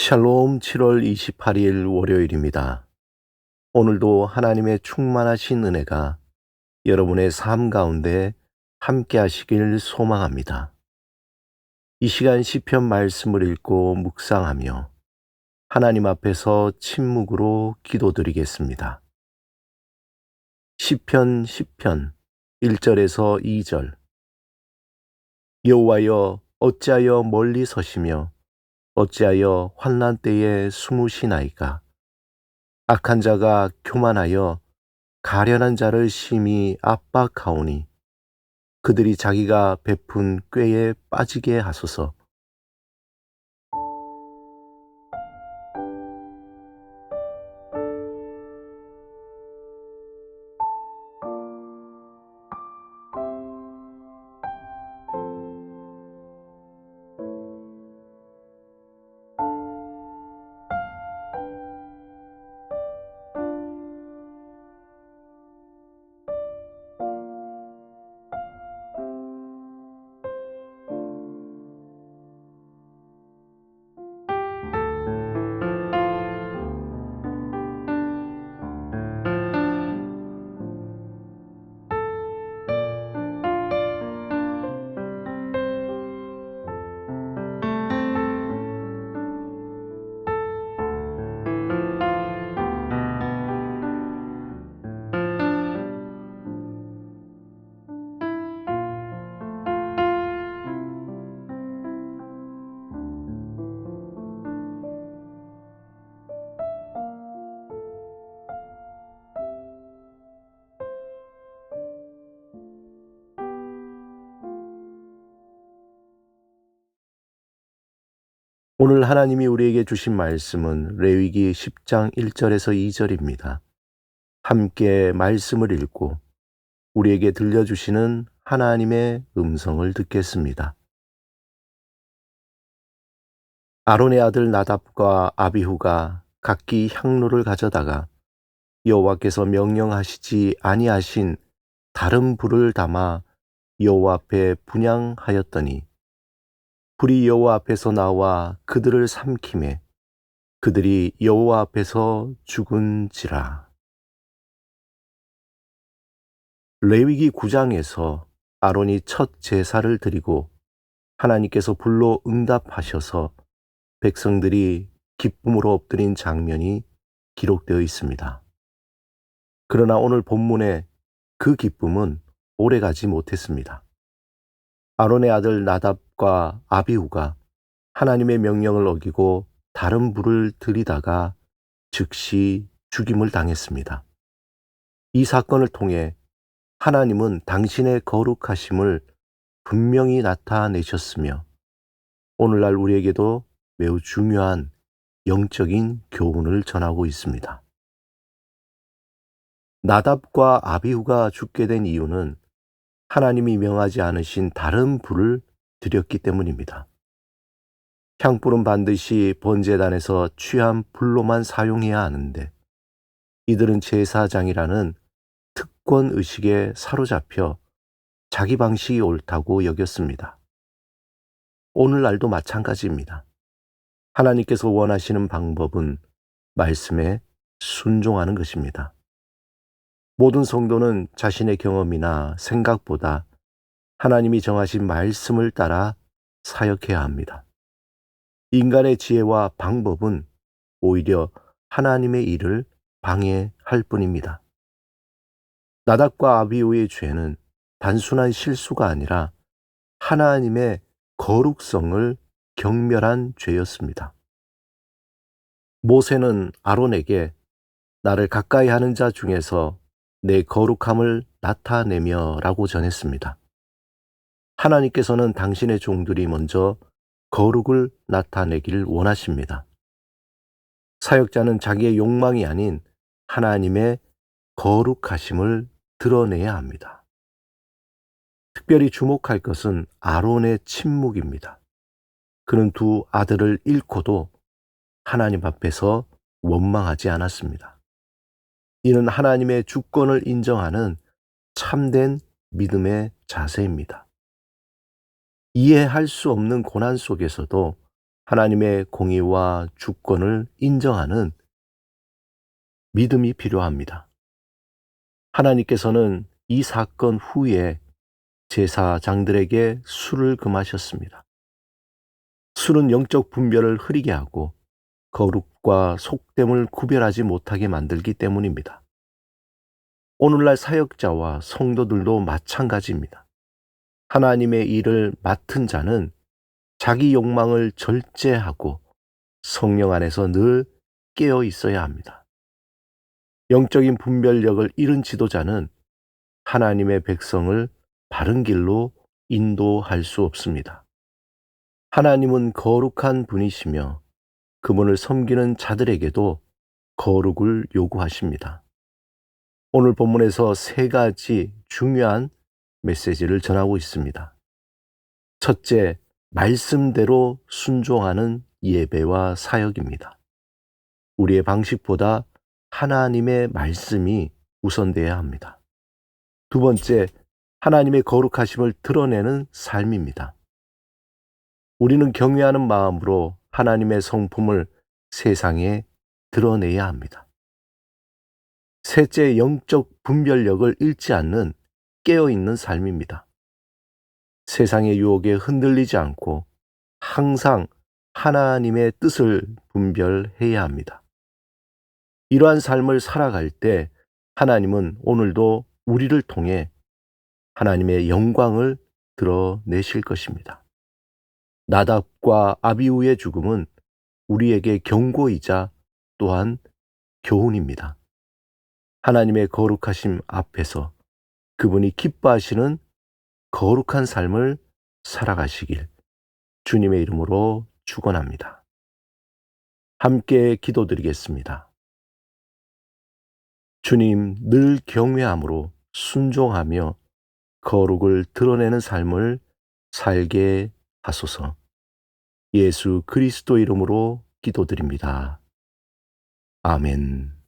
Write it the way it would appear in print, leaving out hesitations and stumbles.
샬롬 7월 28일 월요일입니다. 오늘도 하나님의 충만하신 은혜가 여러분의 삶 가운데 함께 하시길 소망합니다. 이 시간 시편 말씀을 읽고 묵상하며 하나님 앞에서 침묵으로 기도드리겠습니다. 시편 10편 1절에서 2절. 여호와여, 어찌하여 멀리 서시며 어찌하여 환난 때에 숨으시나이까. 악한 자가 교만하여 가련한 자를 심히 압박하오니 그들이 자기가 베푼 꾀에 빠지게 하소서. 오늘 하나님이 우리에게 주신 말씀은 레위기 10장 1절에서 2절입니다. 함께 말씀을 읽고 우리에게 들려주시는 하나님의 음성을 듣겠습니다. 아론의 아들 나답과 아비후가 각기 향로를 가져다가 여호와께서 명령하시지 아니하신 다른 불을 담아 여호와 앞에 분향하였더니 불이 여호와 앞에서 나와 그들을 삼키매 그들이 여호와 앞에서 죽은지라. 레위기 9장에서 아론이 첫 제사를 드리고 하나님께서 불로 응답하셔서 백성들이 기쁨으로 엎드린 장면이 기록되어 있습니다. 그러나 오늘 본문에 그 기쁨은 오래가지 못했습니다. 아론의 아들 나답과 아비후가 하나님의 명령을 어기고 다른 불을 들이다가 즉시 죽임을 당했습니다. 이 사건을 통해 하나님은 당신의 거룩하심을 분명히 나타내셨으며 오늘날 우리에게도 매우 중요한 영적인 교훈을 전하고 있습니다. 나답과 아비후가 죽게 된 이유는 하나님이 명하지 않으신 다른 불을 드렸기 때문입니다. 향불은 반드시 번제단에서 취한 불로만 사용해야 하는데 이들은 제사장이라는 특권 의식에 사로잡혀 자기 방식이 옳다고 여겼습니다. 오늘날도 마찬가지입니다. 하나님께서 원하시는 방법은 말씀에 순종하는 것입니다. 모든 성도는 자신의 경험이나 생각보다 하나님이 정하신 말씀을 따라 사역해야 합니다. 인간의 지혜와 방법은 오히려 하나님의 일을 방해할 뿐입니다. 나답과 아비후의 죄는 단순한 실수가 아니라 하나님의 거룩성을 경멸한 죄였습니다. 모세는 아론에게 나를 가까이 하는 자 중에서 내 거룩함을 나타내며 라고 전했습니다. 하나님께서는 당신의 종들이 먼저 거룩을 나타내기를 원하십니다. 사역자는 자기의 욕망이 아닌 하나님의 거룩하심을 드러내야 합니다. 특별히 주목할 것은 아론의 침묵입니다. 그는 두 아들을 잃고도 하나님 앞에서 원망하지 않았습니다. 이는 하나님의 주권을 인정하는 참된 믿음의 자세입니다. 이해할 수 없는 고난 속에서도 하나님의 공의와 주권을 인정하는 믿음이 필요합니다. 하나님께서는 이 사건 후에 제사장들에게 술을 금하셨습니다. 술은 영적 분별을 흐리게 하고 거룩과 속됨을 구별하지 못하게 만들기 때문입니다. 오늘날 사역자와 성도들도 마찬가지입니다. 하나님의 일을 맡은 자는 자기 욕망을 절제하고 성령 안에서 늘 깨어 있어야 합니다. 영적인 분별력을 잃은 지도자는 하나님의 백성을 바른 길로 인도할 수 없습니다. 하나님은 거룩한 분이시며 그분을 섬기는 자들에게도 거룩을 요구하십니다. 오늘 본문에서 세 가지 중요한 메시지를 전하고 있습니다. 첫째, 말씀대로 순종하는 예배와 사역입니다. 우리의 방식보다 하나님의 말씀이 우선되어야 합니다. 두 번째, 하나님의 거룩하심을 드러내는 삶입니다. 우리는 경외하는 마음으로 하나님의 성품을 세상에 드러내야 합니다. 셋째, 영적 분별력을 잃지 않는 깨어있는 삶입니다. 세상의 유혹에 흔들리지 않고 항상 하나님의 뜻을 분별해야 합니다. 이러한 삶을 살아갈 때 하나님은 오늘도 우리를 통해 하나님의 영광을 드러내실 것입니다. 나답과 아비후의 죽음은 우리에게 경고이자 또한 교훈입니다. 하나님의 거룩하심 앞에서 그분이 기뻐하시는 거룩한 삶을 살아가시길 주님의 이름으로 축원합니다. 함께 기도드리겠습니다. 주님, 늘 경외함으로 순종하며 거룩을 드러내는 삶을 살게 하소서. 예수 그리스도 이름으로 기도드립니다. 아멘.